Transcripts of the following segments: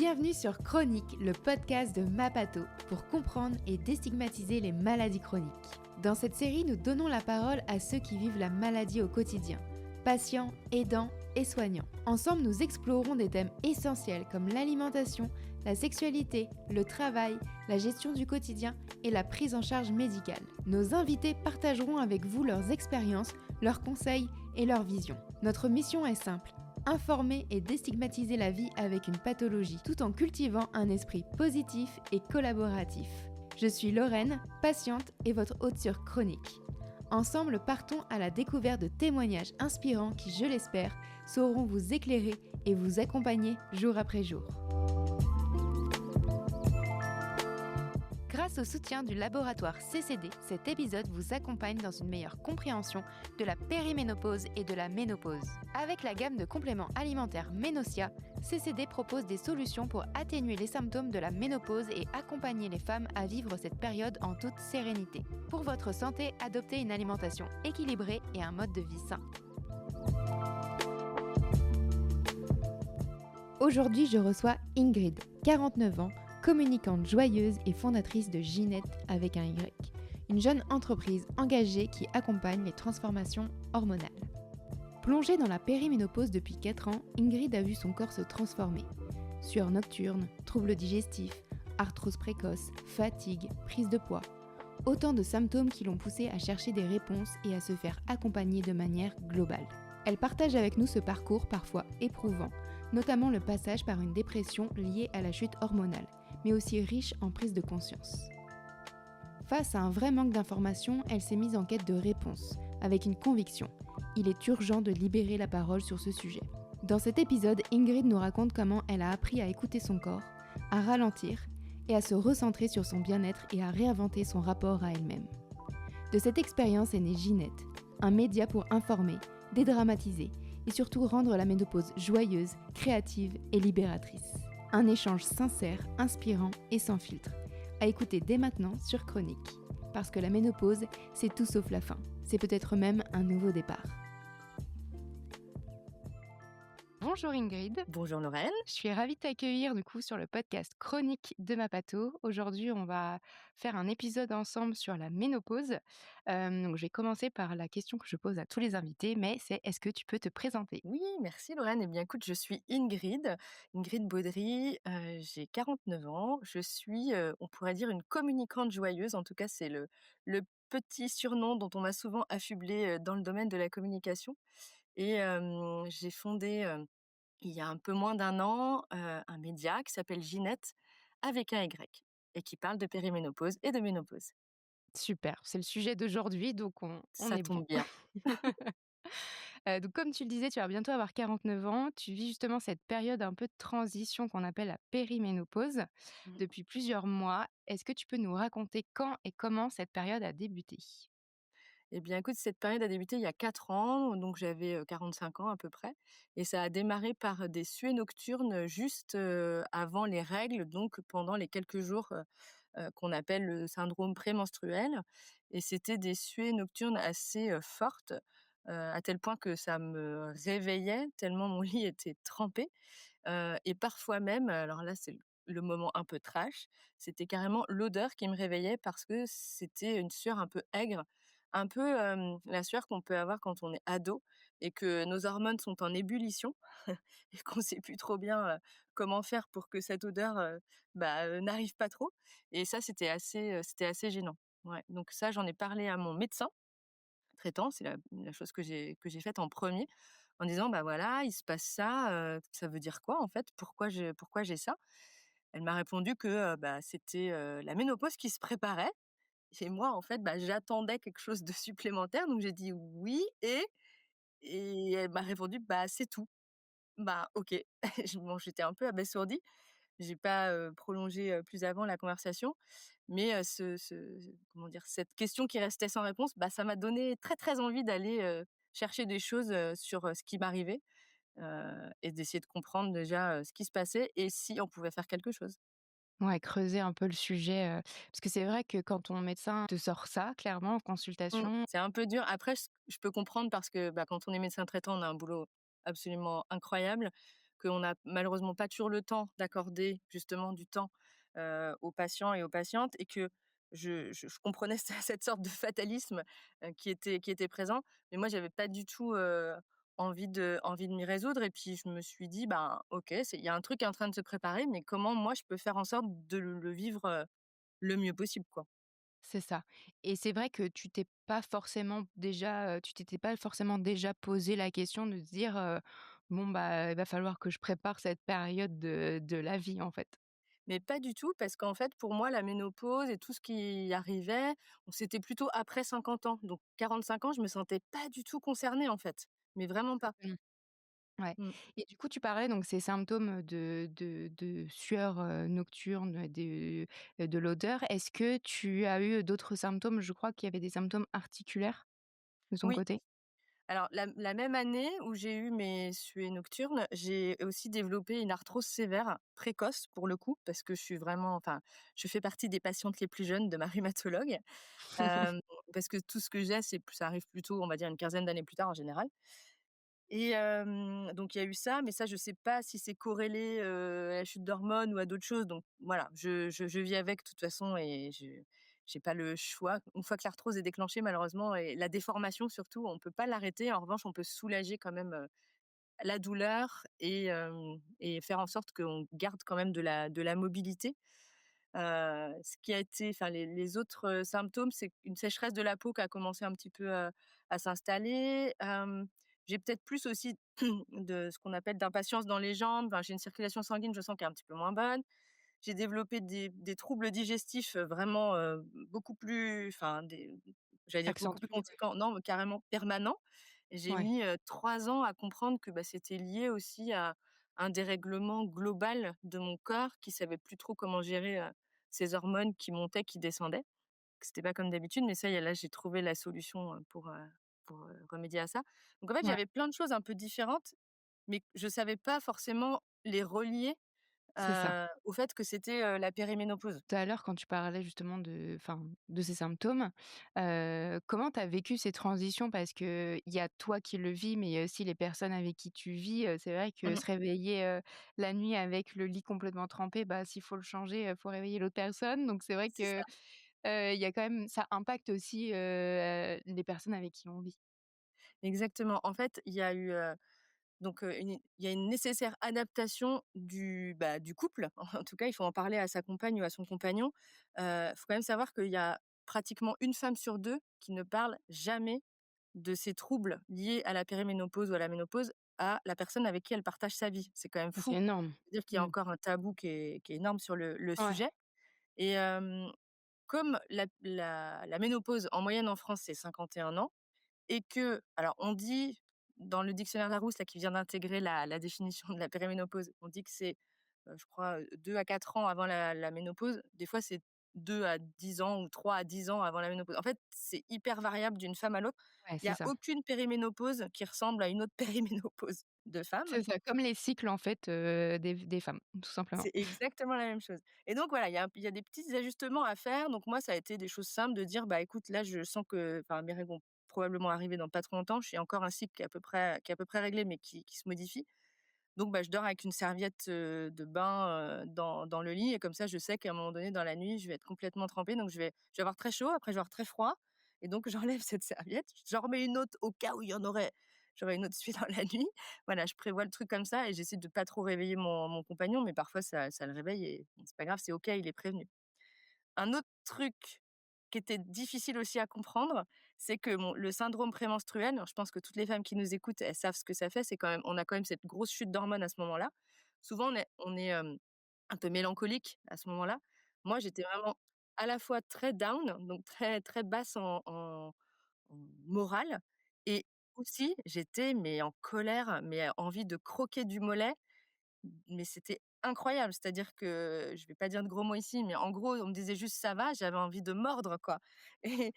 Bienvenue sur Chronique, le podcast de Mapato, pour comprendre et déstigmatiser les maladies chroniques. Dans cette série, nous donnons la parole à ceux qui vivent la maladie au quotidien, patients, aidants et soignants. Ensemble, nous explorerons des thèmes essentiels comme l'alimentation, la sexualité, le travail, la gestion du quotidien et la prise en charge médicale. Nos invités partageront avec vous leurs expériences, leurs conseils et leurs visions. Notre mission est simple: informer et déstigmatiser la vie avec une pathologie, tout en cultivant un esprit positif et collaboratif. Je suis Lorraine, patiente et votre hôte sur Chronique. Ensemble, partons à la découverte de témoignages inspirants qui, je l'espère, sauront vous éclairer et vous accompagner jour après jour. Grâce au soutien du laboratoire CCD, cet épisode vous accompagne dans une meilleure compréhension de la périménopause et de la ménopause. Avec la gamme de compléments alimentaires Ménocia, CCD propose des solutions pour atténuer les symptômes de la ménopause et accompagner les femmes à vivre cette période en toute sérénité. Pour votre santé, adoptez une alimentation équilibrée et un mode de vie sain. Aujourd'hui, je reçois Ingrid, 49 ans, communicante joyeuse et fondatrice de Ginette avec un Y, une jeune entreprise engagée qui accompagne les transformations hormonales. Plongée dans la périménopause depuis 4 ans, Ingrid a vu son corps se transformer. Sueur nocturne, troubles digestifs, arthrose précoce, fatigue, prise de poids. Autant de symptômes qui l'ont poussée à chercher des réponses et à se faire accompagner de manière globale. Elle partage avec nous ce parcours parfois éprouvant, notamment le passage par une dépression liée à la chute hormonale, mais aussi riche en prise de conscience. Face à un vrai manque d'informations, elle s'est mise en quête de réponses, avec une conviction: il est urgent de libérer la parole sur ce sujet. Dans cet épisode, Ingrid nous raconte comment elle a appris à écouter son corps, à ralentir et à se recentrer sur son bien-être et à réinventer son rapport à elle-même. De cette expérience est née Ginette, un média pour informer, dédramatiser et surtout rendre la ménopause joyeuse, créative et libératrice. Un échange sincère, inspirant et sans filtre. À écouter dès maintenant sur Chronique. Parce que la ménopause, c'est tout sauf la fin. C'est peut-être même un nouveau départ. Bonjour Ingrid. Bonjour Lorraine. Je suis ravie de t'accueillir sur le podcast Chronique de Mapato. Aujourd'hui, on va faire un épisode ensemble sur la ménopause. Donc, je vais commencer par la question que je pose à tous les invités, mais c'est: est-ce que tu peux te présenter? Oui, merci Lorraine. Eh bien écoute, je suis Ingrid Baudry, j'ai 49 ans. Je suis, on pourrait dire, une communicante joyeuse. En tout cas, c'est le petit surnom dont on m'a souvent affublée, dans le domaine de la communication. Et j'ai fondé, il y a un peu moins d'un an, un média qui s'appelle Ginette avec un Y et qui parle de périménopause et de ménopause. Super, c'est le sujet d'aujourd'hui, donc on Ça est bon. tombe bien. Donc comme tu le disais, tu vas bientôt avoir 49 ans. Tu vis justement cette période un peu de transition qu'on appelle la périménopause depuis plusieurs mois. Est-ce que tu peux nous raconter quand et comment cette période a débuté? Eh bien, écoute, cette période a débuté il y a 4 ans, donc j'avais, 45 ans à peu près, et ça a démarré par des suées nocturnes juste, avant les règles, donc pendant les quelques jours, qu'on appelle le syndrome prémenstruel, et c'était des suées nocturnes assez, fortes, à tel point que ça me réveillait tellement mon lit était trempé, et parfois même, alors là, c'est le moment un peu trash, c'était carrément l'odeur qui me réveillait parce que c'était une sueur un peu aigre, un peu, la sueur qu'on peut avoir quand on est ado et que nos hormones sont en ébullition et qu'on sait plus trop bien, comment faire pour que cette odeur, n'arrive pas trop, et ça, c'était assez gênant. Ouais, donc ça, j'en ai parlé à mon médecin traitant, c'est la chose que j'ai faite en premier, en disant: «Bah, voilà, il se passe ça, ça veut dire quoi en fait? Pourquoi j'ai ça?» Elle m'a répondu que, c'était, la ménopause qui se préparait, et moi en fait, j'attendais quelque chose de supplémentaire, donc j'ai dit: «Oui, et elle m'a répondu: «Bah, c'est tout». Bah, OK. J'étais un peu abasourdie. J'ai pas, prolongé, plus avant la conversation, mais comment dire? Cette question qui restait sans réponse, ça m'a donné très, très envie d'aller, chercher des choses, sur, ce qui m'arrivait, et d'essayer de comprendre déjà, ce qui se passait et si on pouvait faire quelque chose. Ouais, creuser un peu le sujet, parce que c'est vrai que quand ton médecin te sort ça, clairement en consultation. C'est un peu dur. Après, je peux comprendre parce que, quand on est médecin traitant, on a un boulot absolument incroyable, qu'on n'a malheureusement pas toujours le temps d'accorder justement du temps, aux patients et aux patientes et que je comprenais cette sorte de fatalisme, qui était présent. Mais moi, j'avais pas du tout, envie de m'y résoudre et puis je me suis dit: «Ben, OK, il y a un truc qui est en train de se préparer, mais comment moi je peux faire en sorte de le vivre, le mieux possible, quoi?» C'est ça, et c'est vrai que tu t'étais pas forcément déjà posé la question de te dire, «Bon, bah, il va falloir que je prépare cette période de la vie», en fait? Mais pas du tout, parce qu'en fait, pour moi, la ménopause et tout ce qui arrivait, c'était plutôt après 50 ans. Donc 45 ans, je me sentais pas du tout concernée, en fait, mais vraiment pas. Mmh. Ouais, Mmh. et du coup, tu parlais donc ces symptômes de sueur, nocturne, de l'odeur. Est-ce que tu as eu d'autres symptômes? Je crois qu'il y avait des symptômes articulaires de ton Oui, côté? alors la même année où j'ai eu mes suées nocturnes, j'ai aussi développé une arthrose sévère, précoce pour le coup, parce que je suis vraiment enfin, je fais partie des patientes les plus jeunes de ma rhumatologue, hem, parce que tout ce que j'ai, ça arrive plutôt, on va dire, une quinzaine d'années plus tard en général. Et donc il y a eu ça, mais ça, je sais pas si c'est corrélé, à la chute d'hormones ou à d'autres choses. Donc voilà, je vis avec de toute façon et je j'ai pas le choix. Une fois que l'arthrose est déclenchée malheureusement et la déformation surtout, on peut pas l'arrêter. En revanche, on peut soulager quand même, la douleur et faire en sorte qu'on garde quand même de la mobilité. Ce qui a été enfin les autres, symptômes, c'est une sécheresse de la peau qui a commencé un petit peu, à s'installer. J'ai peut-être plus aussi de ce qu'on appelle d'impatience dans les jambes. Enfin, j'ai une circulation sanguine, je sens, qui est un petit peu moins bonne. J'ai développé des troubles digestifs, vraiment, beaucoup plus enfin j'allais dire beaucoup plus Accentué, ouais. conséquents. Non, mais carrément permanents. Et j'ai Ouais, mis, 3 ans à comprendre que, bah, c'était lié aussi à un dérèglement global de mon corps qui savait plus trop comment gérer, ces hormones qui montaient, qui descendaient. Que c'était pas comme d'habitude, mais ça y est, là, j'ai trouvé la solution, pour remédier à ça. Donc en fait, ouais, j'avais plein de choses un peu différentes, mais je savais pas forcément les relier, c'est ça. au fait que c'était, la périménopause. Tout à l'heure, quand tu parlais justement de ces symptômes, comment tu as vécu ces transitions? Parce qu'il y a toi qui le vis, mais il y a aussi les personnes avec qui tu vis. C'est vrai que Mmh. se réveiller, la nuit avec le lit complètement trempé, bah, s'il faut le changer, faut réveiller l'autre personne. Donc c'est vrai C'est que, ça. il y a quand même ça impacte aussi, les personnes avec qui on vit. Exactement. En fait, il y a eu, donc il y a une nécessaire adaptation du couple. En tout cas, il faut en parler à sa compagne ou à son compagnon. Faut quand même savoir qu'il y a pratiquement une femme sur 2 qui ne parle jamais de ces troubles liés à la périménopause ou à la ménopause à la personne avec qui elle partage sa vie. C'est quand même C'est fou. énorme. C'est-à-dire qu'il y a Mmh. encore un tabou qui est énorme sur le Ouais, sujet et comme la ménopause en moyenne en France, c'est 51 ans et que alors on dit dans le dictionnaire Larousse là qui vient d'intégrer la définition de la périménopause, on dit que c'est, je crois, 2 à 4 ans avant la ménopause. Des fois, c'est 2 à 10 ans ou 3 à 10 ans avant la ménopause. En fait, c'est hyper variable d'une femme à l'autre. ouais, Il y c'est a ça. aucune périménopause qui ressemble à une autre périménopause de femme. C'est ça, comme les cycles en fait, des femmes, tout simplement. C'est exactement la même chose et donc voilà, il y a des petits ajustements à faire. Donc moi, ça a été des choses simples de dire: «Bah, écoute, là, je sens que» enfin, mes règles vont probablement arriver dans pas trop longtemps. Je suis encore un cycle qui est à peu près réglé, mais qui se modifie. Donc bah, je dors avec une serviette, de bain, dans le lit et comme ça, je sais qu'à un moment donné, dans la nuit, je vais être complètement trempée. Donc je vais avoir très chaud, après je vais avoir très froid et donc j'enlève cette serviette, j'en remets une autre au cas où j'aurais une autre suie dans la nuit. Voilà, je prévois le truc comme ça et j'essaie de pas trop réveiller mon compagnon, mais parfois ça le réveille et bon, c'est pas grave, c'est OK, il est prévenu. Un autre truc qui était difficile aussi à comprendre, c'est que le syndrome prémenstruel, alors je pense que toutes les femmes qui nous écoutent, elles savent ce que ça fait. C'est quand même on a quand même cette grosse chute d'hormones à ce moment-là. Souvent on est, un peu mélancolique à ce moment-là. Moi, j'étais vraiment à la fois très down, donc très, très basse en morale et aussi j'étais mais en colère, mais envie de croquer du mollet. Mais c'était incroyable, c'est-à-dire que je vais pas dire de gros mots ici, mais en gros, on me disait juste: «Ça va», j'avais envie de mordre, quoi et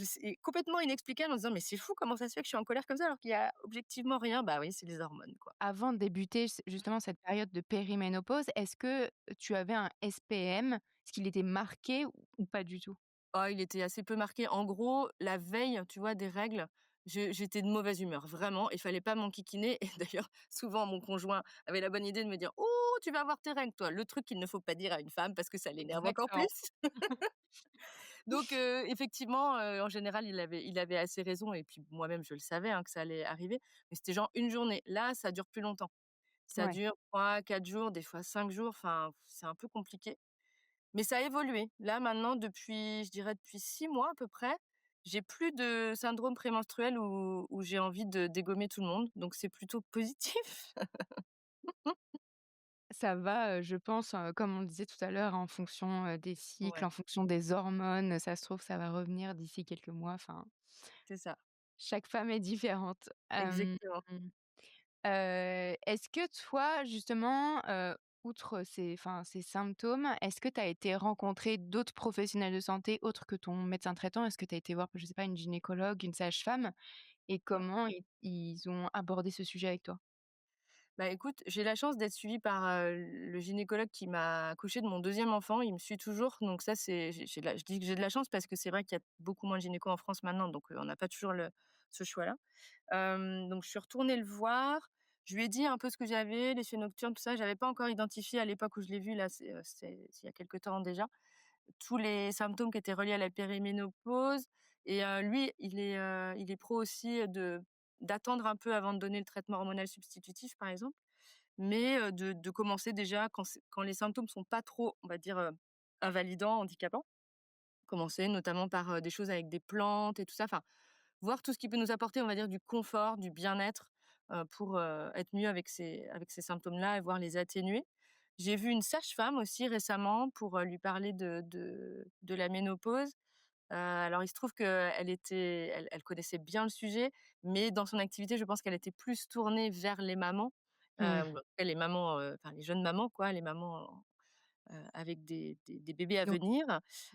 c'est complètement inexplicable en se disant: «Mais c'est fou, comment ça se fait que je suis en colère comme ça alors qu'il y a objectivement rien?» Bah oui, c'est les hormones, quoi. Avant de débuter justement cette période de périménopause, est-ce que tu avais un SPM? Est-ce qu'il était marqué ou pas du tout? Oh, il était assez peu marqué. En gros, la veille, tu vois, des règles, j'étais de mauvaise humeur, vraiment, il fallait pas m'enquiquiner et d'ailleurs, souvent mon conjoint avait la bonne idée de me dire: «Oh, tu vas avoir tes règles toi!» le truc qu'il ne faut pas dire à une femme parce que ça l'énerve encore Exactement. plus. Donc effectivement, en général, il avait assez raison et puis moi-même je le savais, hein, que ça allait arriver, mais c'était genre une journée. Là, ça dure plus longtemps. Ça Ouais, dure 3, 4 jours, des fois 5 jours, enfin, c'est un peu compliqué. Mais ça a évolué. Là, maintenant, depuis, je dirais depuis 6 mois à peu près, j'ai plus de syndrome prémenstruel où j'ai envie de dégommer tout le monde, donc c'est plutôt positif. ça va, je pense, comme on le disait tout à l'heure, en fonction, des cycles, Ouais, en fonction des hormones, ça se trouve, ça va revenir d'ici quelques mois, enfin, c'est ça, chaque femme est différente. exactement. Est-ce que toi, justement, outre ces symptômes, est-ce que tu as été rencontrer d'autres professionnels de santé autres que ton médecin traitant? Est-ce que tu as été voir, je sais pas, une gynécologue, une sage-femme? Et Ouais. comment ils ont abordé ce sujet avec toi? Bah, écoute, j'ai la chance d'être suivie par, le gynécologue qui m'a accouchée de mon deuxième enfant. Il me suit toujours, donc ça, c'est j'ai de la je dis que j'ai de la chance parce que c'est vrai qu'il y a beaucoup moins de gynécos en France maintenant, donc on n'a pas toujours ce choix-là. Donc je suis retournée le voir. Je lui ai dit un peu ce que j'avais, les sueurs nocturnes, tout ça. J'avais pas encore identifié à l'époque où je l'ai vu là, c'est il y a quelque temps déjà, tous les symptômes qui étaient reliés à la périménopause et lui, il est pro aussi de d'attendre un peu avant de donner le traitement hormonal substitutif, par exemple, mais de commencer déjà quand les symptômes sont pas trop, on va dire, invalidants, handicapants. Commencer notamment par, des choses avec des plantes et tout ça, enfin, voir tout ce qui peut nous apporter, on va dire, du confort, du bien-être, pour, être mieux avec ces symptômes-là et voir les atténuer. J'ai vu une sage-femme aussi récemment pour, lui parler de la ménopause. Alors il se trouve qu'elle connaissait bien le sujet, mais dans son activité, je pense qu'elle était plus tournée vers les mamans, Mmh. ou en tout cas les mamans, enfin les jeunes mamans quoi, les mamans avec des bébés à Donc venir.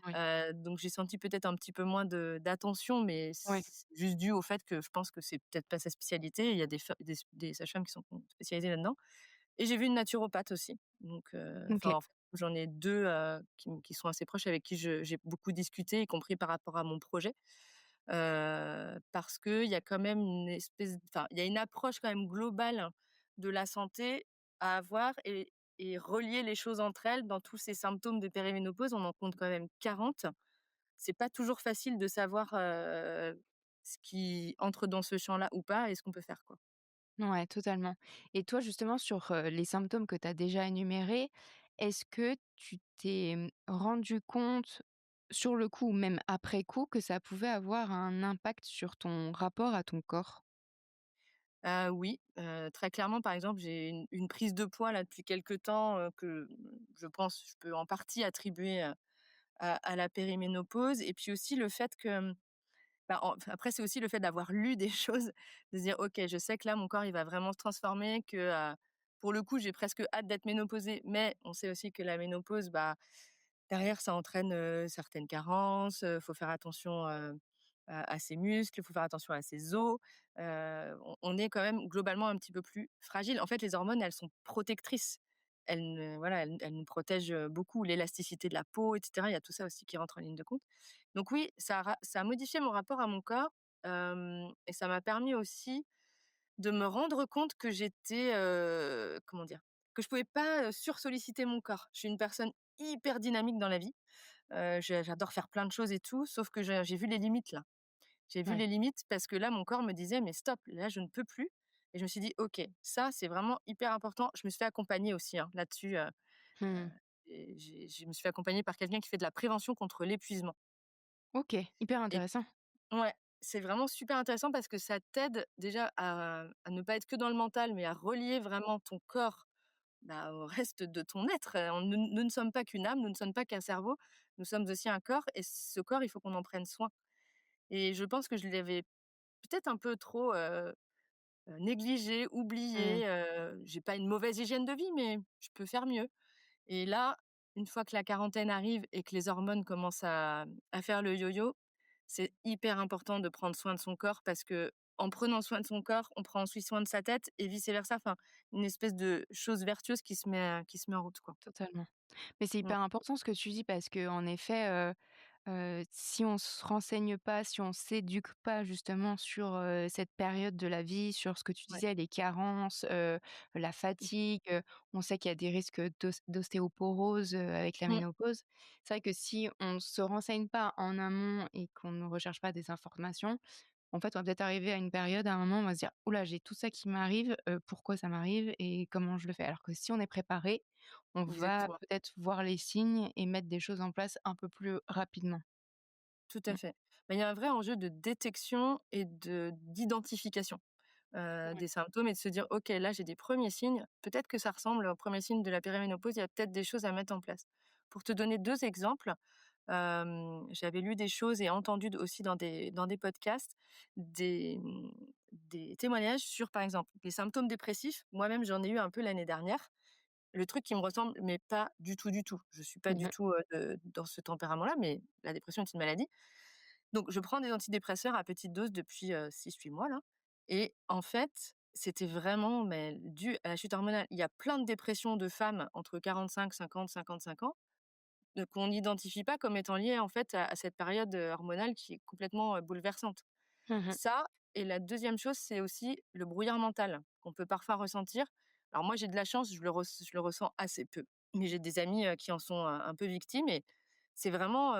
oui, Donc j'ai senti peut-être un petit peu moins d'attention, mais oui, c'est juste dû au fait que je pense que c'est peut-être pas sa spécialité. Il y a des sages-femmes qui sont spécialisées là-dedans et j'ai vu une naturopathe aussi. Donc enfin, OK. en fait, j'en ai 2 qui sont assez proches, avec qui j'ai beaucoup discuté, y compris par rapport à mon projet. Parce qu'il y a quand même une espèce enfin, il y a une approche quand même globale de la santé à avoir et relier les choses entre elles dans tous ces symptômes de périménopause. On en compte quand même 40. C'est pas toujours facile de savoir, ce qui entre dans ce champ-là ou pas et ce qu'on peut faire, quoi. Ouais, totalement. Et toi, justement, sur, les symptômes que tu as déjà énumérés, est-ce que tu t'es, rendu compte, sur le coup ou même après coup, que ça pouvait avoir un impact sur ton rapport à ton corps? Oui, très clairement, par exemple, j'ai une prise de poids là depuis quelque temps, que, je pense, je peux en partie attribuer, à la périménopause et puis aussi le fait que, bah, après c'est aussi le fait d'avoir lu des choses, de se dire: «OK, je sais que là mon corps il va vraiment se transformer, que, pour le coup j'ai presque hâte d'être ménopausée». Mais on sait aussi que la ménopause, bah, derrière ça entraîne, certaines carences, faut faire attention, à ses muscles, il faut faire attention à ses os. On est quand même globalement un petit peu plus fragile. En fait, les hormones, elles sont protectrices. Elles nous protègent, beaucoup, l'élasticité de la peau et cetera. Il y a tout ça aussi qui rentre en ligne de compte. Donc oui, ça a modifié mon rapport à mon corps, et ça m'a permis aussi de me rendre compte que j'étais, comment dire? Que je pouvais pas, sursolliciter mon corps. Je suis une personne hyper dynamique dans la vie, j'adore faire plein de choses et tout, sauf que j'ai vu les limites là. J'ai vu Ouais. les limites parce que là, mon corps me disait: «Mais stop, là, je ne peux plus» et je me suis dit: «OK, ça, c'est vraiment hyper important». Je me suis fait accompagner aussi, hein, là-dessus, heu Mmh. et je me suis fait accompagner par quelqu'un qui fait de la prévention contre l'épuisement OK, hyper et intéressant. ouais, c'est vraiment super intéressant parce que ça t'aide déjà à ne pas être que dans le mental, mais à relier vraiment ton corps, bah, au reste de ton être. Nous ne sommes pas qu'une âme, nous ne sommes pas qu'un cerveau, nous sommes aussi un corps et ce corps, il faut qu'on en prenne soin et je pense que je l'avais peut-être un peu trop, négligé, Mmh. oublié, j'ai pas une mauvaise hygiène de vie, mais je peux faire mieux et là, une fois que la quarantaine arrive et que les hormones commencent à faire le yo-yo, c'est hyper important de prendre soin de son corps parce que en prenant soin de son corps, on prend ensuite soin de sa tête et vice versa. Enfin, une espèce de chose vertueuse qui se met en route, quoi. Totalement. Mais c'est Mmh. hyper important ce que tu dis parce qu'en effet, Si on se renseigne pas, si on s'éduque pas justement sur, cette période de la vie, sur ce que tu Ouais. disais, les carences, la Mmh. fatigue, on sait qu'il y a des risques d'ostéoporose, avec la Mmh. ménopause. C'est vrai que si on se renseigne pas en amont et qu'on ne recherche pas des informations, en fait, on va peut-être arriver à une période, à un moment, on va se dire: «Ouh là, j'ai tout ça qui m'arrive, pourquoi ça m'arrive et comment je le fais?» alors que si on est préparé, on va Exactement. peut-être voir les signes et mettre des choses en place un peu plus rapidement. Tout à Mmh. fait. Mais il y a un vrai enjeu de détection et d'identification, Ouais. des symptômes et de se dire: «OK, là, j'ai des premiers signes. Peut-être que ça ressemble aux premiers signes de la périménopause. Il y a peut-être des choses à mettre en place». Pour te donner 2 exemples, j'avais lu des choses et entendu aussi dans des podcasts des témoignages sur, par exemple, les symptômes dépressifs. Moi-même, j'en ai eu un peu l'année dernière. Le truc qui me ressemble, mais pas du tout, du tout. Je suis pas Mmh du mh. tout, dans ce tempérament-là, mais la dépression est une maladie. Donc je prends des antidépresseurs à petite dose depuis, 6-8 mois là et en fait, c'était vraiment mais dû à la chute hormonale. Il y a plein de dépressions de femmes entre 45, 50, 55 ans, qu'on n'identifie pas comme étant liées en fait à cette période, hormonale qui est complètement, bouleversante. Mmh. Ça et la deuxième chose, c'est aussi le brouillard mental qu'on peut parfois ressentir. Alors moi, j'ai de la chance, je le ressens assez peu, mais j'ai des amis, qui en sont un peu victimes et c'est vraiment,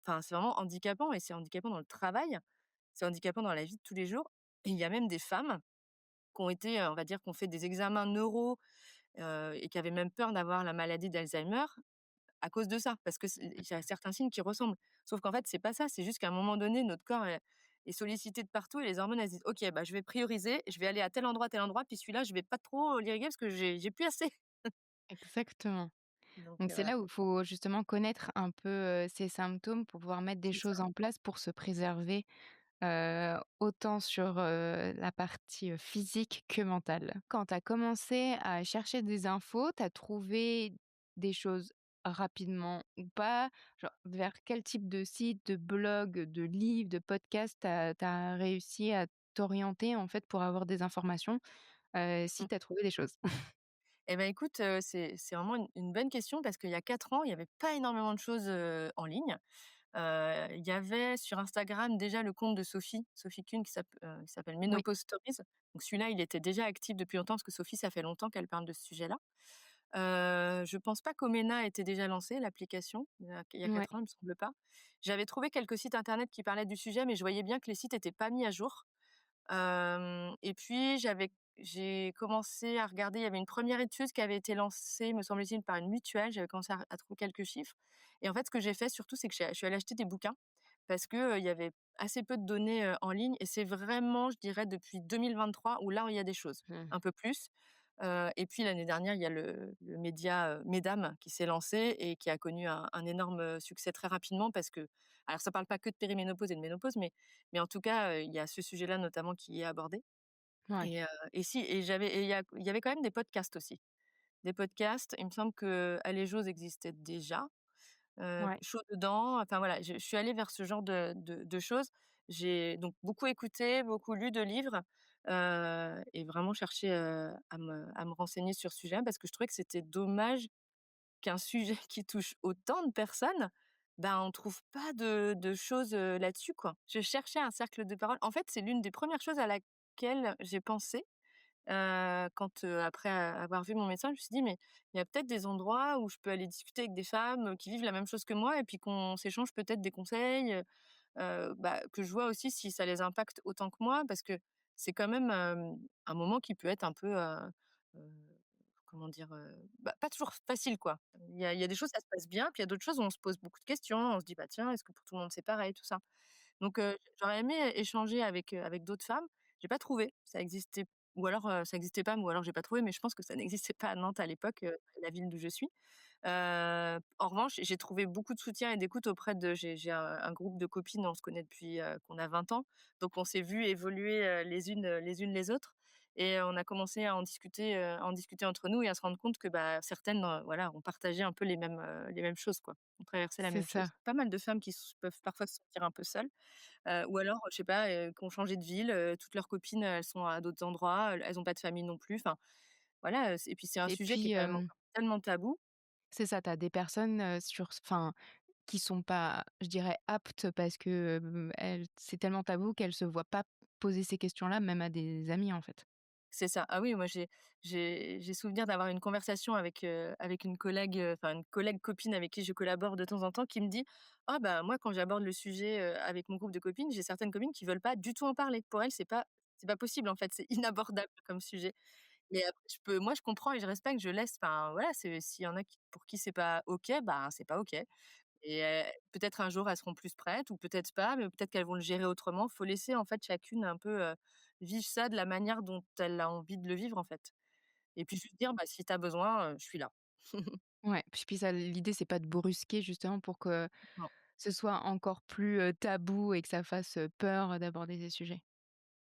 enfin, c'est vraiment handicapant et c'est handicapant dans le travail, c'est handicapant dans la vie de tous les jours et il y a même des femmes qui ont été, on va dire, qui ont fait des examens neuro, et qui avaient même peur d'avoir la maladie d'Alzheimer à cause de ça, parce que il y a certains signes qui ressemblent. Sauf qu'en fait, c'est pas ça, c'est juste qu'à un moment donné, notre corps est sollicité de partout et les hormones, elles se disent: «OK, bah, je vais prioriser, je vais aller à tel endroit, puis celui-là, je vais pas trop l'irriguer parce que j'ai plus assez». Exactement. Donc Donc c'est voilà, là où il faut justement connaître un peu, ces symptômes pour pouvoir mettre des c'est ça. choses en place pour se préserver, autant sur, la partie, physique que mentale. Quand tu as commencé à chercher des infos, tu as trouvé des choses rapidement ou pas? Genre vers quel type de site, de blog, de livre, de podcast tu as réussi à t'orienter en fait pour avoir des informations, si Mmh. tu as trouvé des choses? Et ben écoute, c'est vraiment une bonne question parce qu'il y a 4 ans, il y avait pas énormément de choses, en ligne. Il y avait sur Instagram déjà le compte de Sophie Kuhn qui s'appelle Oui, Menopause Stories. Donc celui-là, il était déjà actif depuis longtemps parce que Sophie, ça fait longtemps qu'elle parle de ce sujet-là. Je pense pas qu'Omena était déjà lancé, l'application, il y a ouais. 4 ans, il me semble pas. J'avais trouvé quelques sites internet qui parlaient du sujet, mais je voyais bien que les sites étaient pas mis à jour. Et puis j'ai commencé à regarder, il y avait une première étude qui avait été lancée, me semble-t-il, par une mutuelle. J'avais commencé à trouver quelques chiffres et en fait, ce que j'ai fait surtout, c'est que je suis allée acheter des bouquins parce que, il y avait assez peu de données, en ligne et c'est vraiment, je dirais, depuis 2023 où là, il y a des choses, Mmh. un peu plus. Et puis l'année dernière, il y a le média, Mesdames qui s'est lancé et qui a connu un énorme, succès très rapidement parce que alors ça parle pas que de périménopause et de ménopause, mais en tout cas, il y a ce sujet-là notamment qui est abordé Ouais, et si et j'avais et il y avait quand même des podcasts aussi. Des podcasts, il me semble que Allez Jose existait déjà, ouais, Chaud dedans, enfin voilà, je suis allée vers ce genre de choses. J'ai donc beaucoup écouté, beaucoup lu de livres, et vraiment cherché, à me renseigner sur ce sujet parce que je trouvais que c'était dommage qu'un sujet qui touche autant de personnes, ben, on trouve pas de choses, là-dessus, quoi. Je cherchais un cercle de parole. En fait, c'est l'une des premières choses à laquelle j'ai pensé, quand, après avoir vu mon médecin, je me suis dit: «Mais il y a peut-être des endroits où je peux aller discuter avec des femmes, qui vivent la même chose que moi et puis qu'on s'échange peut-être des conseils, bah, que je vois aussi si ça les impacte autant que moi». Parce que c'est quand même, un moment qui peut être un peu, heu, comment dire? Bah, pas toujours facile, quoi. Il y a des choses, ça se passe bien, puis il y a d'autres choses où on se pose beaucoup de questions. On se dit: «Bah, tiens, est-ce que pour tout le monde c'est pareil?» tout ça. Donc j'aurais aimé échanger avec d'autres femmes. J'ai pas trouvé, ça existait ou alors, ça existait pas ou alors j'ai pas trouvé, mais je pense que ça n'existait pas à Nantes à l'époque, la ville d'où je suis. En revanche, j'ai trouvé beaucoup de soutien et d'écoute auprès de j'ai un groupe de copines, on se connaît depuis, qu'on a 20 ans, donc on s'est vues évoluer, les unes les autres et on a commencé à en discuter entre nous et à se rendre compte que, bah, certaines, voilà, on partageait un peu les mêmes choses, quoi. On traversait la c'est même chose. ça. Pas mal de femmes qui peuvent parfois se sentir un peu seules, ou alors, je sais pas, qui ont changé de ville, toutes leurs copines, elles sont à d'autres endroits, elles ont pas de famille non plus, enfin, voilà, et puis c'est un Et sujet qui puis, est quand même encore tellement tabou. c'est ça, tu as des personnes, enfin qui sont pas, je dirais, aptes parce que, elles c'est tellement tabou qu'elles se voient pas poser ces questions-là, même à des amis, en fait. C'est ça. Ah oui, moi j'ai souvenir d'avoir une conversation avec une collègue, enfin une collègue copine avec qui je collabore de temps en temps qui me dit: «Ah bah, moi quand j'aborde le sujet, avec mon groupe de copines, j'ai certaines copines qui veulent pas du tout en parler. Pour elles, c'est pas possible en fait, c'est inabordable comme sujet». Mais après moi je comprends et je respecte, je laisse, enfin voilà, c'est s'il y en a qui pour qui c'est pas OK, bah, c'est pas OK. Et peut-être un jour elles seront plus prêtes ou peut-être pas, mais peut-être qu'elles vont le gérer autrement. Faut laisser en fait chacune un peu, vivre ça de la manière dont elle a envie de le vivre en fait. Et puis juste dire: «Bah, si tu as besoin, je suis là». Ouais, puis ça l'idée, c'est pas de brusquer justement pour que Non. ce soit encore plus, tabou et que ça fasse, peur d'aborder ces sujets.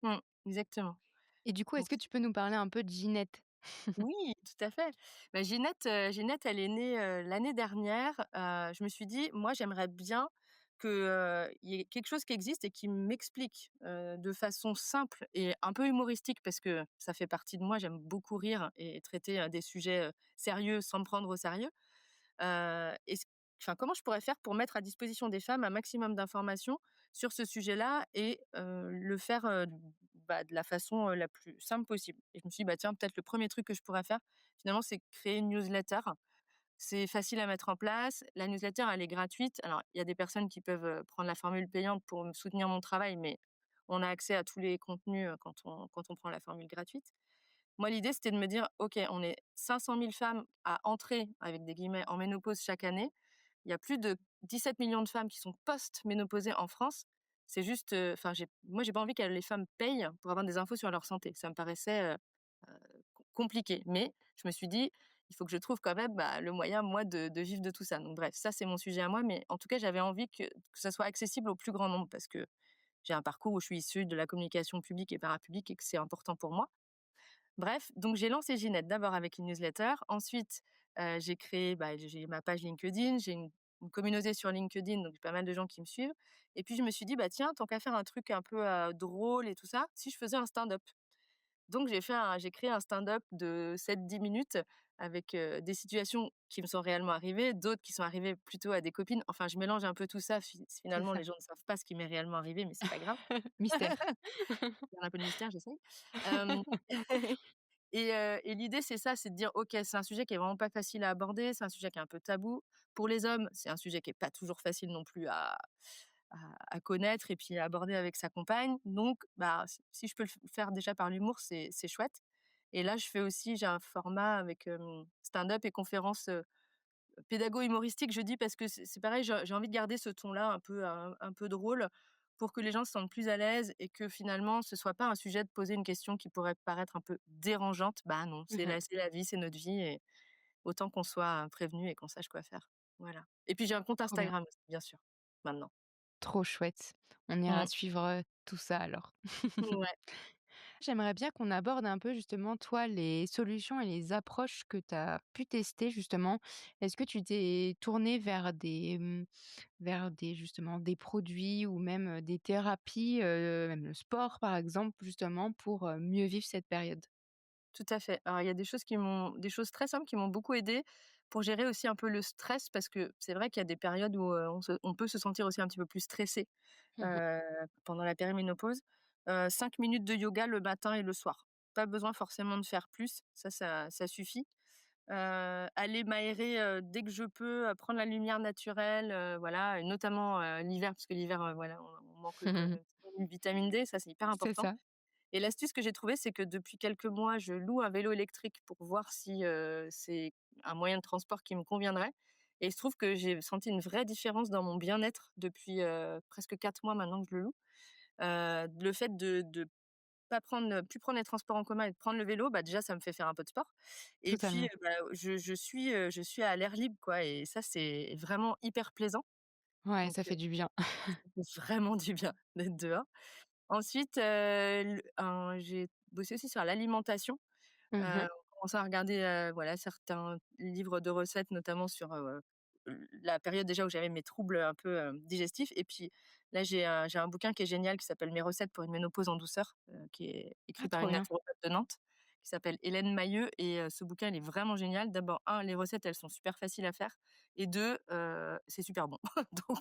Mmh, exactement. Et du coup, Donc est-ce que tu peux nous parler un peu de Ginette? oui, tout à fait. Bah, Ginette, elle est née, l'année dernière. Je me suis dit: «Moi, j'aimerais bien que, il y ait quelque chose qui existe et qui m'explique, de façon simple et un peu humoristique» parce que ça fait partie de moi, j'aime beaucoup rire et traiter, des sujets, sérieux sans me prendre au sérieux. Est-ce enfin, comment je pourrais faire pour mettre à disposition des femmes un maximum d'informations sur ce sujet-là et le faire, bah, de la façon, la plus simple possible? Et je me suis dit: «Bah, tiens, peut-être le premier truc que je pourrais faire, finalement, c'est créer une newsletter». C'est facile à mettre en place. La newsletter, elle est gratuite. Alors, il y a des personnes qui peuvent, prendre la formule payante pour me soutenir mon travail, mais on a accès à tous les contenus, quand on prend la formule gratuite. Moi, l'idée, c'était de me dire: «OK, on est 500 000 femmes à entrer, avec des guillemets, en ménopause chaque année. Il y a plus de 17 millions de femmes qui sont post-ménopausées en France». C'est juste, enfin, j'ai pas envie que les femmes payent pour avoir des infos sur leur santé. Ça me paraissait, compliqué. Mais je me suis dit: «Il faut que je trouve quand même, bah, le moyen, moi, de vivre de tout ça». Donc bref, ça, c'est mon sujet à moi, mais en tout cas, j'avais envie que ça soit accessible au plus grand nombre parce que j'ai un parcours où je suis issue de la communication publique et parapublique et que c'est important pour moi. Bref, donc j'ai lancé Ginette d'abord avec une newsletter. Ensuite, j'ai créé, bah, j'ai ma page LinkedIn, j'ai une communauté sur LinkedIn, donc pas mal de gens qui me suivent. Et puis je me suis dit: «Bah, tiens, tant qu'à faire un truc un peu, drôle et tout ça, si je faisais un stand-up?» Donc j'ai créé un stand-up de 7-10 minutes avec, des situations qui me sont réellement arrivées, d'autres qui sont arrivées plutôt à des copines. Enfin, je mélange un peu tout ça. C'est Finalement, ça. les gens ne savent pas ce qui m'est réellement arrivé, mais c'est pas grave. Mystère. Il y a un peu de mystère, j'essaye. Hem et l'idée, c'est ça, c'est de dire: «OK, c'est un sujet qui est vraiment pas facile à aborder, c'est un sujet qui est un peu tabou». Pour les hommes, c'est un sujet qui est pas toujours facile non plus à connaître et puis à aborder avec sa compagne. Donc bah, si je peux le faire déjà par l'humour, c'est chouette. Et là, j'ai un format avec, stand-up et conférences, pédago-humoristique, je dis parce que c'est pareil, j'ai envie de garder ce ton-là un peu drôle pour que les gens se sentent plus à l'aise et que finalement ce soit pas un sujet de poser une question qui pourrait paraître un peu dérangeante. Bah non, Mmh. c'est la vie, c'est notre vie et autant qu'on soit prévenu et qu'on sache quoi faire. Voilà. Et puis j'ai un compte Trop bien. Instagram aussi, bien sûr, maintenant. Trop chouette. On ira Mmh. suivre, tout ça alors. Ouais, J'aimerais bien qu'on aborde un peu justement, toi, les solutions et les approches que tu as pu tester justement. Est-ce que tu t'es tournée vers des justement des produits ou même, des thérapies, même le sport par exemple, justement pour, mieux vivre cette période? tout à fait. Alors il y a des choses très simples qui m'ont beaucoup aidée pour gérer aussi un peu le stress parce que c'est vrai qu'il y a des périodes où, on peut se sentir aussi un petit peu plus stressé. Mmh. heu, Pendant la périménopause, 5 minutes de yoga le matin et le soir. Pas besoin forcément de faire plus, ça suffit. Aller m'aérer, dès que je peux, prendre la lumière naturelle, voilà et notamment, l'hiver parce que l'hiver, voilà, on manque de vitamine D, ça c'est hyper C'est important. ça. Et l'astuce que j'ai trouvée, c'est que depuis quelques mois, je loue un vélo électrique pour voir si, c'est un moyen de transport qui me conviendrait et il se trouve que j'ai senti une vraie différence dans mon bien-être depuis, presque 4 mois maintenant que je le loue. Le fait de pas prendre, plus prendre les transports en commun et de prendre le vélo, bah, déjà ça me fait faire un peu de sport et puis, Totalement. bah, je suis à l'air libre quoi et ça c'est vraiment hyper plaisant Ouais, donc ça fait du bien. ça fait vraiment du bien d'être dehors. Ensuite, j'ai bossé aussi sur l'alimentation. Mmh. On commençait à regarder, voilà, certains livres de recettes, notamment sur, la période déjà où j'avais mes troubles un peu, digestifs et puis là, j'ai un bouquin qui est génial qui s'appelle «Mes recettes pour une ménopause en douceur», qui est écrit Ah par trop une bien. naturopathe de Nantes qui s'appelle Hélène Mayeux et ce bouquin, il est vraiment génial. D'abord, un, les recettes, elles sont super faciles à faire et 2, c'est super bon. Donc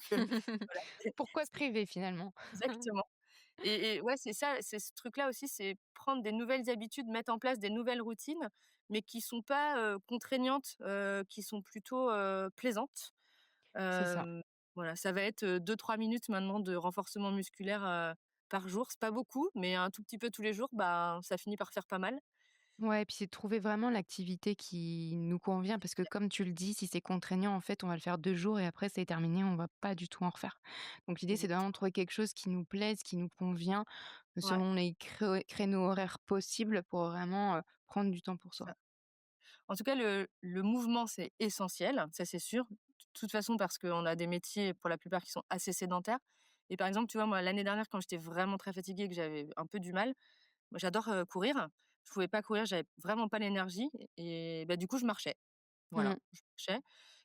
voilà, Pourquoi se c'est priver finalement? exactement. Et ouais, c'est ça, c'est ce truc-là aussi, c'est prendre des nouvelles habitudes, mettre en place des nouvelles routines, mais qui sont pas, contraignantes, qui sont plutôt, plaisantes. C'est ça. Hem, voilà, ça va être, 2-3 minutes maintenant de renforcement musculaire, par jour. C'est pas beaucoup, mais un tout petit peu tous les jours, bah, ça finit par faire pas mal. Ouais, puis c'est de trouver vraiment l'activité qui nous convient parce que comme tu le dis, si c'est contraignant, en fait, on va le faire 2 jours et après c'est terminé, on va pas du tout en refaire. Donc l'idée, c'est vraiment de Exactement. trouver quelque chose qui nous plaise, qui nous convient, Ouais, selon les créneaux horaires possibles pour vraiment, prendre du temps pour c'est soi. ça. En tout cas, le mouvement, c'est essentiel, ça c'est sûr. De toute façon, parce qu'on a des métiers, pour la plupart, qui sont assez sédentaires et par exemple, tu vois, moi, l'année dernière, quand j'étais vraiment très fatiguée et que j'avais un peu du mal, moi, j'adore, courir. Je pouvais pas courir, j'avais vraiment pas l'énergie et bah, du coup, je marchais. Voilà, Mmh. je marchais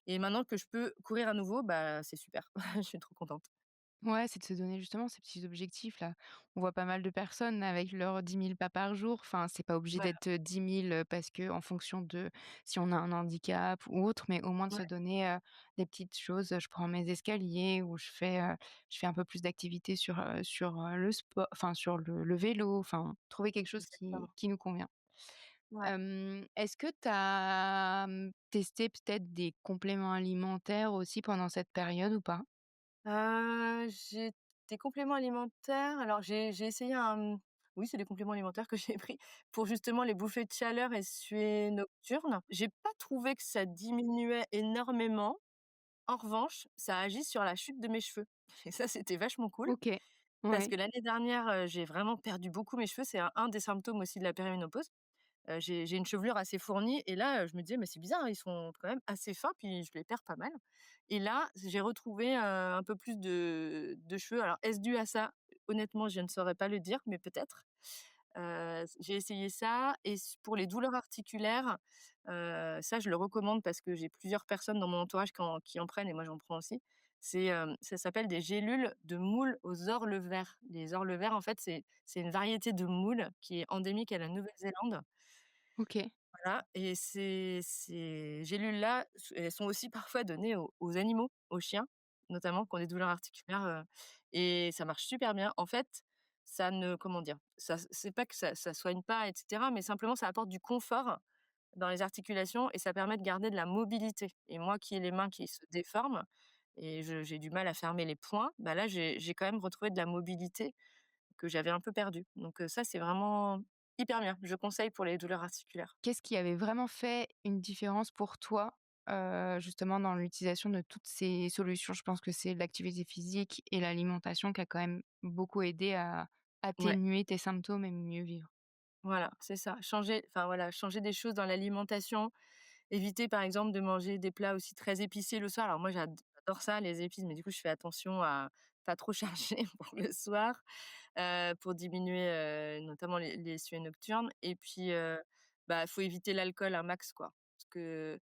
et maintenant que je peux courir à nouveau, bah, c'est super. Je suis trop contente. Ouais, c'est de se donner justement ces petits objectifs-là. On voit pas mal de personnes avec leurs 10 000 pas par jour. Enfin, c'est pas obligé Voilà, d'être, 10 000, parce que en fonction de si on a un handicap ou autre, mais au moins de se ouais, donner, des petites choses. Je prends mes escaliers ou je fais un peu plus d'activité sur le sport, enfin sur le vélo, enfin trouver quelque chose qui exactement. qui nous convient. Ouais. Est-ce que tu as, testé peut-être des compléments alimentaires aussi pendant cette période ou pas? J'ai des compléments alimentaires, alors j'ai essayé oui, c'est des compléments alimentaires que j'ai pris pour justement les bouffées de chaleur et suées nocturnes. J'ai pas trouvé que ça diminuait énormément. En revanche, ça agit sur la chute de mes cheveux et ça, c'était vachement cool OK. parce que Ouais. l'année dernière, j'ai vraiment perdu beaucoup mes cheveux. C'est un des symptômes aussi de la périménopause. J'ai une chevelure assez fournie et là, je me disais: «Mais c'est bizarre, ils sont quand même assez fins, puis je les perds pas mal» et là, j'ai retrouvé, un peu plus de cheveux. Alors est-ce dû à ça? Honnêtement, je ne saurais pas le dire, mais peut-être. J'ai essayé ça et pour les douleurs articulaires, ça je le recommande parce que j'ai plusieurs personnes dans mon entourage qui en prennent et moi j'en prends aussi. Ça s'appelle des gélules de moules aux orles verts. Les orles verts, en fait, c'est une variété de moules qui est endémique à la Nouvelle-Zélande. OK. Voilà et ces gélules-là, elles sont aussi parfois données aux animaux, aux chiens, notamment qui ont des douleurs articulaires, et ça marche super bien. En fait, ça ne comment dire? Ça c'est pas que ça soigne pas et cetera, mais simplement ça apporte du confort dans les articulations et ça permet de garder de la mobilité et moi qui ai les mains qui se déforment et j'ai du mal à fermer les poings, bah, là j'ai quand même retrouvé de la mobilité que j'avais un peu perdue. Donc ça, c'est vraiment hyper bien. Je conseille pour les douleurs articulaires. Qu'est-ce qui avait vraiment fait une différence pour toi, justement dans l'utilisation de toutes ces solutions? Je pense que c'est l'activité physique et l'alimentation qui a quand même beaucoup aidé à Ouais, atténuer tes symptômes et mieux vivre. voilà, c'est ça. Changer des choses dans l'alimentation, éviter par exemple de manger des plats aussi très épicés le soir. Alors moi j'adore ça, les épices, mais du coup je fais attention à pas trop charger pour le soir, pour diminuer, notamment les suées nocturnes et puis, bah, faut éviter l'alcool un max quoi. Parce que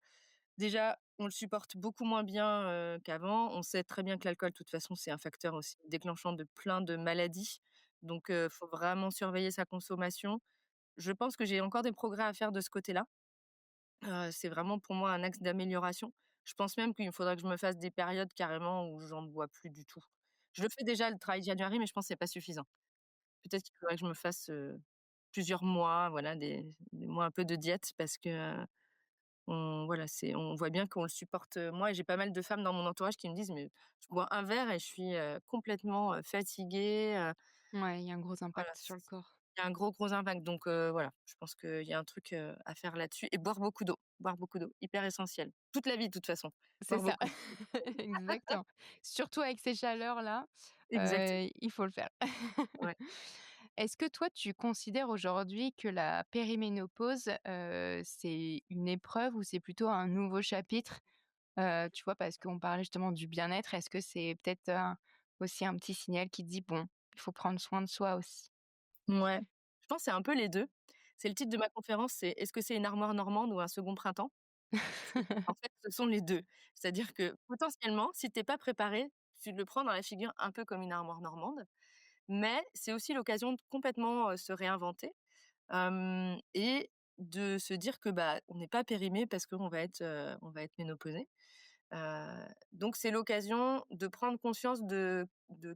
déjà, on le supporte beaucoup moins bien, qu'avant. On sait très bien que l'alcool, de toute façon, c'est un facteur aussi déclenchant de plein de maladies. Donc, faut vraiment surveiller sa consommation. Je pense que j'ai encore des progrès à faire de ce côté-là. C'est vraiment pour moi un axe d'amélioration. Je pense même qu'il faudrait que je me fasse des périodes carrément où j'en bois plus du tout. Je le fais déjà le Dry January, mais je pense que c'est pas suffisant. Peut-être qu'il faudrait que je me fasse, plusieurs mois, voilà, des mois un peu de diète parce que, on voit bien qu'on le supporte, moins et j'ai pas mal de femmes dans mon entourage qui me disent: «Mais je bois un verre et je suis, complètement, fatiguée», Ouais, il y a un gros voilà, impact sur le corps. il y a un gros impact donc voilà, je pense qu'il y a un truc, à faire là-dessus et boire beaucoup d'eau, hyper essentiel. Toute la vie de toute façon, C'est boire ça, beaucoup. exactement. Surtout avec ces chaleurs-là, Exactement, il faut le faire. ouais, Est-ce que toi, tu considères aujourd'hui que la périménopause, c'est une épreuve ou c'est plutôt un nouveau chapitre? Tu vois, parce qu'on parlait justement du bien-être, est-ce que c'est peut-être, aussi un petit signal qui dit: «Bon, il faut prendre soin de soi aussi»? mouais. Je pense que c'est un peu les 2. C'est le titre de ma conférence, c'est: «Est-ce que c'est une armoire normande ou un second printemps?» En fait, ce sont les 2. C'est-à-dire que potentiellement, si tu es pas préparé, tu le prends dans la figure un peu comme une armoire normande, mais c'est aussi l'occasion de complètement, se réinventer, et de se dire que, bah, on n'est pas périmé parce on va être ménopausé. Donc c'est l'occasion de prendre conscience de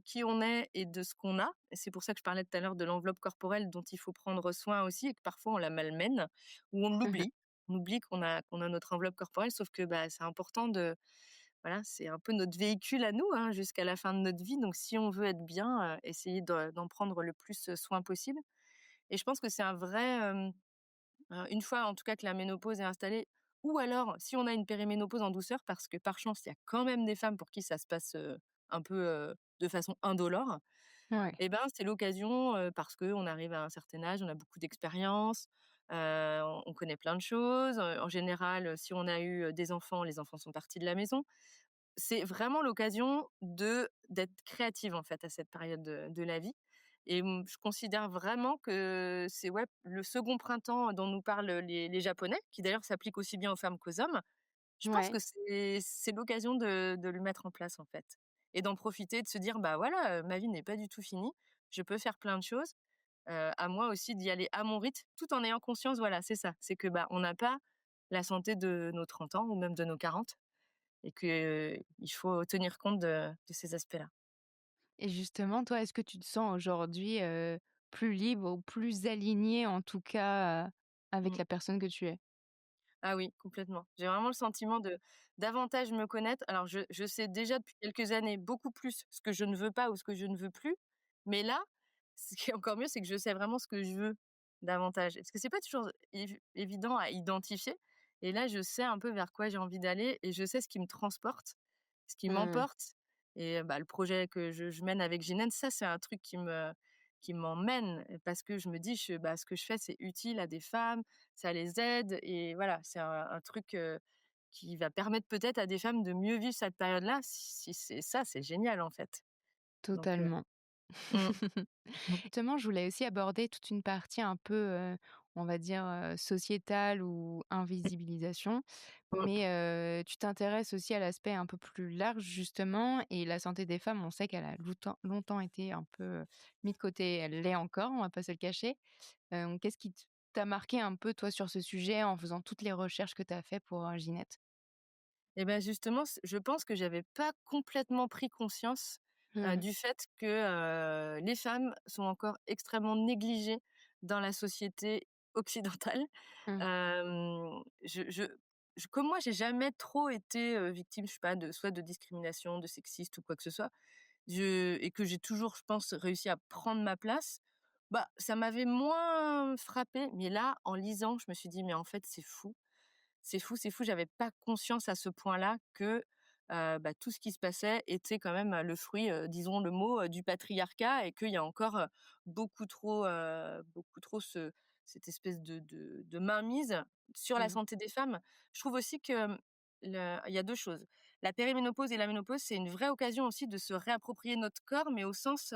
qui on est et de ce qu'on a, et c'est pour ça que je parlais tout à l'heure de l'enveloppe corporelle dont il faut prendre soin aussi et que parfois on la malmène ou on Mmh. l'oublie. On oublie qu'on a notre enveloppe corporelle, sauf que, bah, c'est important de voilà, c'est un peu notre véhicule à nous, hein, jusqu'à la fin de notre vie, donc si on veut être bien, essayer d'en prendre le plus, soin possible, et je pense que c'est un vrai, une fois en tout cas que la ménopause est installée, ou alors si on a une périménopause en douceur, parce que par chance, il y a quand même des femmes pour qui ça se passe, un peu, de façon indolore, Ouais, et ben, c'est l'occasion, parce qu'on arrive à un certain âge, on a beaucoup d'expérience, on connaît plein de choses, en général, si on a eu, des enfants, les enfants sont partis de la maison. C'est vraiment l'occasion d'être créative, en fait, à cette période de la vie, et je considère vraiment que c'est, ouais, le second printemps dont nous parlent les Japonais, qui d'ailleurs s'applique aussi bien aux femmes qu'aux hommes. Je pense ouais. que c'est l'occasion de le mettre en place, en fait, et d'en profiter, de se dire: «Bah, voilà, ma vie n'est pas du tout finie, je peux faire plein de choses, à moi aussi d'y aller à mon rythme», tout en ayant conscience, voilà, c'est ça, c'est que, bah, on n'a pas la santé de nos 30 ans ou même de nos 40, et que il faut tenir compte de ces aspects-là. Et justement, toi, est-ce que tu te sens aujourd'hui, plus libre ou plus aligné en tout cas, avec Mmh. la personne que tu es? Ah oui, complètement. J'ai vraiment le sentiment de davantage me connaître. Alors je sais déjà depuis quelques années beaucoup plus ce que je ne veux pas ou ce que je ne veux plus, mais là, ce qui est encore mieux, c'est que je sais vraiment ce que je veux davantage. Parce que c'est pas toujours évident à identifier, et là, je sais un peu vers quoi j'ai envie d'aller et je sais ce qui me transporte, ce qui Mmh. m'emporte, et bah, le projet que je mène avec Ginette, ça, c'est un truc qui m'emmène, parce que je me dis: «Bah, ce que je fais, c'est utile à des femmes, ça les aide», et voilà, c'est un truc, qui va permettre peut-être à des femmes de mieux vivre cette période-là. Si c'est ça, c'est génial, en fait. Donc Totalement. mmh, mmh, Justement, je voulais aussi aborder toute une partie un peu, on va dire, sociétale ou invisibilisation. mmh. Mais, tu t'intéresses aussi à l'aspect un peu plus large justement et la santé des femmes, on sait qu'elle a longtemps été un peu, mis de côté. Elle l'est encore, on va pas se le cacher. Qu'est-ce qui t'a marqué un peu toi sur ce sujet en faisant toutes les recherches que tu as fait pour, Ginette? Et ben, justement, je pense que j'avais pas complètement pris conscience, Mmh. du fait que, les femmes sont encore extrêmement négligées dans la société occidentale. Mmh. Comme moi, j'ai jamais trop été, victime, je sais pas, de soit de discrimination, de sexiste ou quoi que ce soit, et que j'ai toujours, je pense, réussi à prendre ma place, bah, ça m'avait moins frappé. Mais là, en lisant, je me suis dit: «Mais en fait, c'est fou». C'est fou, c'est fou, j'avais pas conscience à ce point-là que, bah, tout ce qui se passait était quand même, le fruit, disons le mot, du patriarcat, et qu'il y a encore, beaucoup trop cette espèce de mainmise sur la Mmh. santé des femmes. Je trouve aussi que, il y a 2 choses. La périménopause et la ménopause, c'est une vraie occasion aussi de se réapproprier notre corps, mais au sens,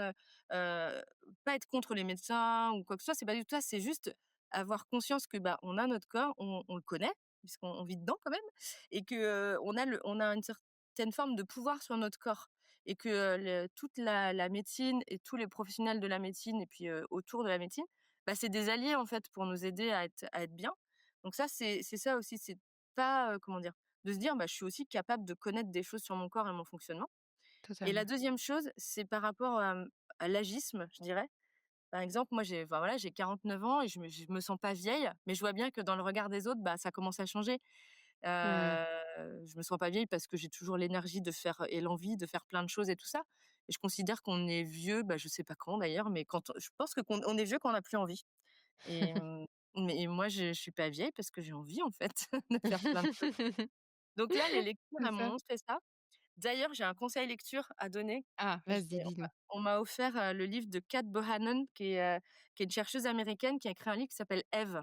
pas être contre les médecins ou quoi que ce soit, c'est pas du tout ça, c'est juste avoir conscience que, bah, on a notre corps, on le connaît, puisqu'on vit dedans quand même, et que, on a une certaine forme de pouvoir sur notre corps, et que, toute la médecine et tous les professionnels de la médecine et puis, autour de la médecine, bah, c'est des alliés en fait pour nous aider à être bien. Donc ça, c'est ça aussi, c'est pas, comment dire? De se dire: «Bah, je suis aussi capable de connaître des choses sur mon corps et mon fonctionnement». Et la Totalement. deuxième chose, c'est par rapport, à l'agisme, je dirais. Par exemple, moi, enfin, voilà, j'ai 49 ans et je me sens pas vieille, mais je vois bien que dans le regard des autres, bah, ça commence à changer. Mmh. Je me sens pas vieille parce que j'ai toujours l'énergie de faire et l'envie de faire plein de choses et tout ça, et je considère qu'on est vieux, bah, je sais pas quand d'ailleurs, mais je pense que qu'on on est vieux quand on a plus envie, et mais moi, je suis pas vieille parce que j'ai envie, en fait, de faire plein de choses. Donc là, les lectures, C'est elles m'ont ça. montré ça. D'ailleurs, j'ai un conseil lecture à donner. Ah, vas-y, dis-nous. On m'a offert, le livre de Kat Bohannon, qui est une chercheuse américaine qui a écrit un livre qui s'appelle Eve,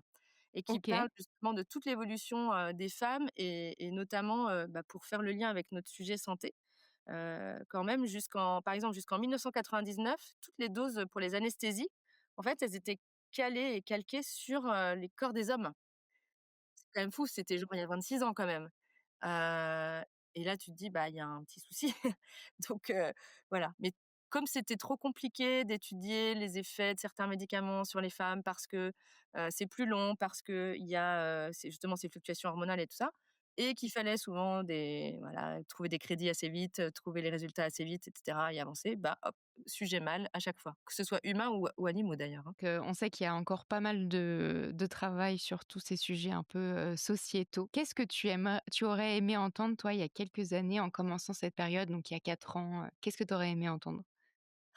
et qui OK. parle justement de toute l'évolution, des femmes, et notamment, bah, pour faire le lien avec notre sujet santé. Quand même par exemple, jusqu'en 1999, toutes les doses pour les anesthésies, en fait, elles étaient calées et calquées sur, les corps des hommes. C'est quand même fou, c'était genre il y a 26 ans quand même. Heu et là, tu te dis: «Bah, il y a un petit souci». Donc voilà. Mais comme c'était trop compliqué d'étudier les effets de certains médicaments sur les femmes parce que, c'est plus long, parce qu'il y a, c'est justement ces fluctuations hormonales et tout ça et qu'il fallait souvent trouver des crédits assez vite, trouver les résultats assez vite et cetera et avancer, bah, hop, sujet mal à chaque fois, que ce soit humain ou animaux d'ailleurs, hein. On sait qu'il y a encore pas mal de travail sur tous ces sujets un peu, sociétaux. Qu'est-ce que tu aurais aimé entendre, toi, il y a quelques années en commençant cette période, donc il y a 4 ans, qu'est-ce que tu aurais aimé entendre?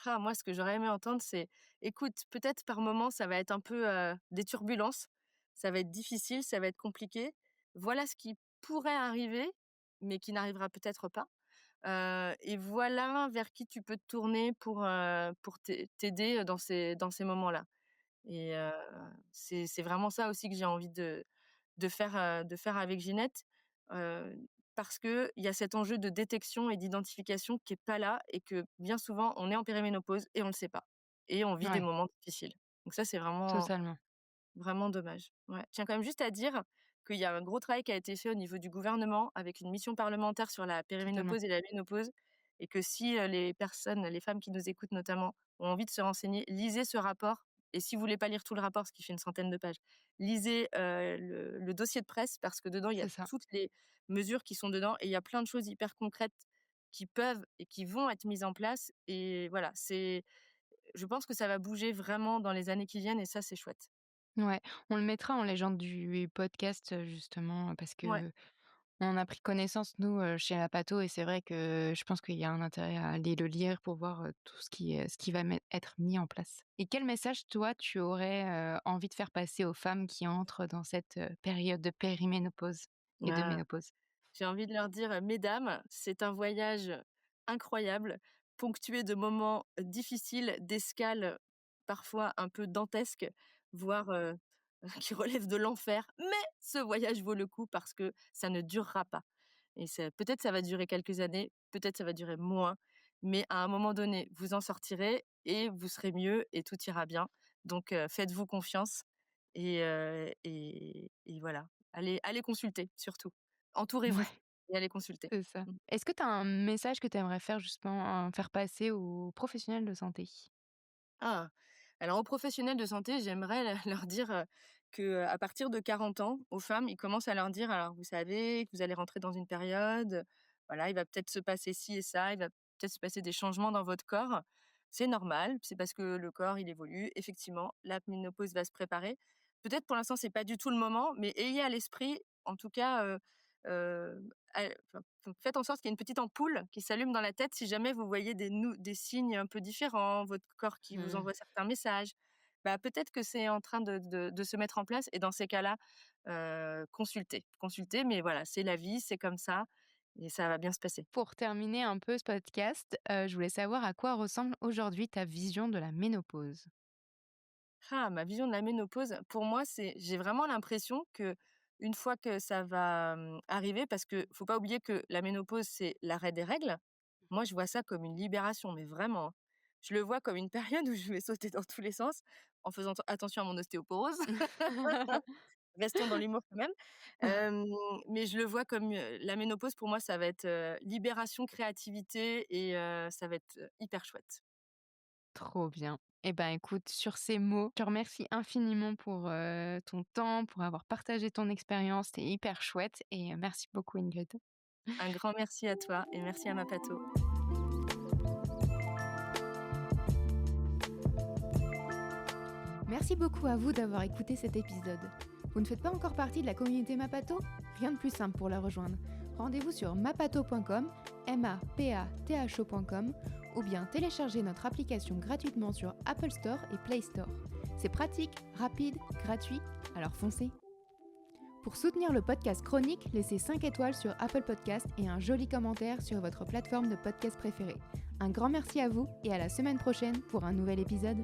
Ah, moi, ce que j'aurais aimé entendre, c'est: «Écoute, peut-être par moment, ça va être un peu, des turbulences, ça va être difficile, ça va être compliqué. Voilà ce qui pourrait arriver, mais qui n'arrivera peut-être pas, et voilà vers qui tu peux te tourner pour t'aider, dans ces moments-là». Et c'est vraiment ça aussi que j'ai envie de faire avec Ginette, heu, parce qu'il y a cet enjeu de détection et d'identification qui est pas là et que bien souvent on est en périménopause et on le sait pas et on vit des Ouais, moments difficiles. Donc ça, c'est vraiment totalement, vraiment dommage. Ouais. Je tiens quand même juste à dire qu'il y a un gros travail qui a été fait au niveau du gouvernement avec une mission parlementaire sur la totalement. périménopause et la ménopause et que si, les femmes qui nous écoutent notamment, ont envie de se renseigner, lisez ce rapport et si vous voulez pas lire tout le rapport, ce qui fait une centaine de pages, lisez, le dossier de presse parce que dedans, il y a C'est ça. toutes les mesures qui sont dedans et il y a plein de choses hyper concrètes qui peuvent et qui vont être mises en place et voilà, je pense que ça va bouger vraiment dans les années qui viennent et ça, c'est chouette. Ouais, on le mettra en légende du podcast, justement, parce Ouais. que on a pris connaissance, nous, chez Apato et c'est vrai que je pense qu'il y a un intérêt à aller le lire pour voir, tout ce qui va être mis en place. Et quel message, toi, tu aurais, envie de faire passer aux femmes qui entrent dans cette, période de périménopause et de Ah. ménopause? J'ai envie de leur dire: «Mesdames, c'est un voyage incroyable, ponctué de moments difficiles, d'escales parfois un peu dantesques, voire, qui relèvent de l'enfer, mais ce voyage vaut le coup parce que ça ne durera pas» et c'est peut-être ça va durer quelques années, peut-être ça va durer moins, mais à un moment donné, vous en sortirez et vous serez mieux et tout ira bien. Donc faites-vous confiance et voilà. Allez consulter surtout. Entourez-vous Ouais, et allez consulter. c'est ça. Mmh. Est-ce que tu as un message que tu aimerais faire justement, faire passer aux professionnels de santé? Ah! Alors aux professionnels de santé, j'aimerais leur dire, qu'à partir de 40 ans, aux femmes, ils commencent à leur dire: «Alors vous savez que vous allez rentrer dans une période, voilà, il va peut-être se passer ci et ça, il va peut-être se passer des changements dans votre corps. C'est normal, c'est parce que le corps, il évolue. Effectivement, la ménopause va se préparer. Peut-être pour l'instant, c'est pas du tout le moment, mais ayez à l'esprit, en tout cas, enfin, faites en sorte qu'il y ait une petite ampoule qui s'allume dans la tête si jamais vous voyez des signes un peu différents, votre corps qui vous Mmh. envoie certains messages. Bah, peut-être que c'est en train de se mettre en place et dans ces cas-là, consultez. Consultez, mais voilà, c'est la vie, c'est comme ça et ça va bien se passer. Pour terminer un peu ce podcast, je voulais savoir à quoi ressemble aujourd'hui ta vision de la ménopause? Ah, ma vision de la ménopause, pour moi, j'ai vraiment l'impression que une fois que ça va, arriver parce que faut pas oublier que la ménopause, c'est l'arrêt des règles. Moi, je vois ça comme une libération, mais vraiment, hein. Je le vois comme une période où je vais sauter dans tous les sens en faisant attention à mon ostéoporose. Restons dans l'humour quand même. Hem, mais je le vois comme, la ménopause pour moi, ça va être, libération, créativité et ça va être, hyper chouette. Trop bien. Eh ben, écoute, sur ces mots, je te remercie infiniment pour, ton temps, pour avoir partagé ton expérience. C'était hyper chouette et merci beaucoup Ingrid. Un grand merci à toi et merci à Mapato. Merci beaucoup à vous d'avoir écouté cet épisode. Vous ne faites pas encore partie de la communauté Mapato? Rien de plus simple pour la rejoindre. Rendez-vous sur mapato.com, mapatho.com, ou bien téléchargez notre application gratuitement sur Apple Store et Play Store. C'est pratique, rapide, gratuit, alors foncez. Pour soutenir le podcast Chronique, laissez 5 étoiles sur Apple Podcast et un joli commentaire sur votre plateforme de podcast préférée. Un grand merci à vous et à la semaine prochaine pour un nouvel épisode.